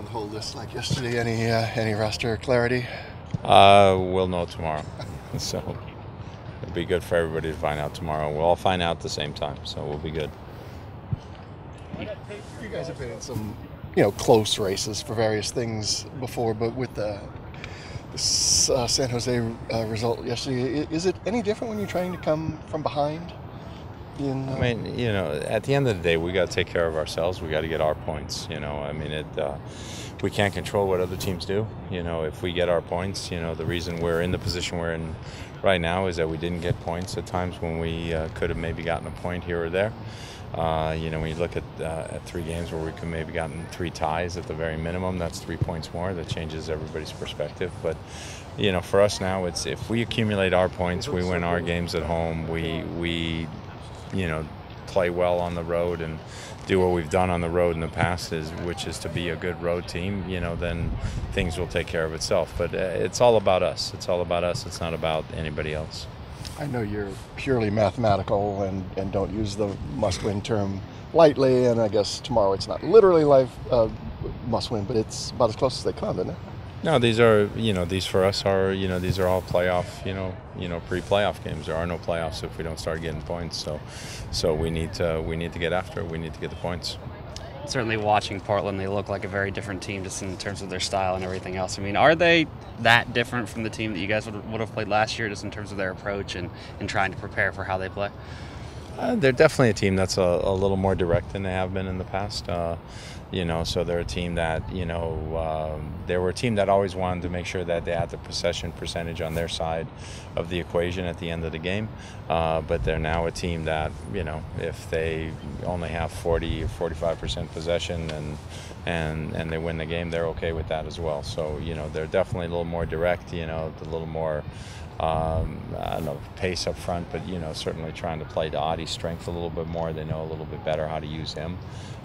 on the whole list like yesterday? Any roster clarity? We'll know tomorrow. So it'll be good for everybody to find out tomorrow. We'll all find out at the same time, so we'll be good. You guys have been in some, close races for various things before, but with the San Jose result yesterday, is it any different when you're trying to come from behind? I mean, at the end of the day, we got to take care of ourselves. We got to get our points. We can't control what other teams do. If we get our points, the reason we're in the position we're in right now is that we didn't get points at times when we could have maybe gotten a point here or there. When you look at 3 games where we could maybe gotten 3 ties at the very minimum, that's 3 points more. That changes everybody's perspective. But for us now, it's if we accumulate our points, we win our games at home. We play well on the road and do what we've done on the road in the past, which is to be a good road team. Then things will take care of itself. But it's all about us. It's all about us. It's not about anybody else. I know you're purely mathematical and don't use the must-win term lightly, and I guess tomorrow it's not literally must-win, but it's about as close as they come, isn't it? No, these are, these for us are, these are all playoff, pre-playoff games. There are no playoffs if we don't start getting points. So we need to get after it. We need to get the points. Certainly watching Portland, they look like a very different team just in terms of their style and everything else. I mean, are they that different from the team that you guys would have played last year just in terms of their approach and trying to prepare for how they play? They're definitely a team that's a little more direct than they have been in the past. So they're a team that, they were a team that always wanted to make sure that they had the possession percentage on their side of the equation at the end of the game. But they're now a team that, if they only have 40 or 45% possession and they win the game, they're okay with that as well. So, they're definitely a little more direct, a little more I don't know, pace up front, but certainly trying to play to Adi's strength a little bit more. They know a little bit better how to use him.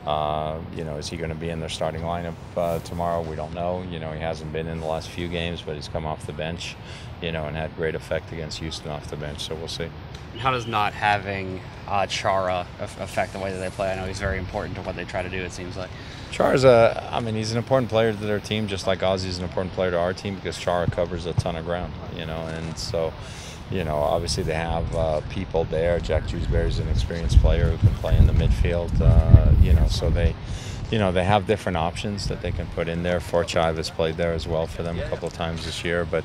Is he going to be in their starting lineup tomorrow? We don't know. He hasn't been in the last few games, but he's come off the bench, and had great effect against Houston off the bench. So we'll see. And how does not having Chara affect the way that they play? I know he's very important to what they try to do, it seems like. Chara's he's an important player to their team, just like Ozzy's an important player to our team, because Chara covers a ton of ground, and so, obviously they have people there. Jack Jewsbury's an experienced player who can play in the midfield, so they have different options that they can put in there. Forchive has played there as well for them a couple of times this year, but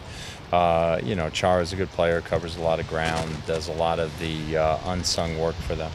Chara's a good player, covers a lot of ground, does a lot of the unsung work for them.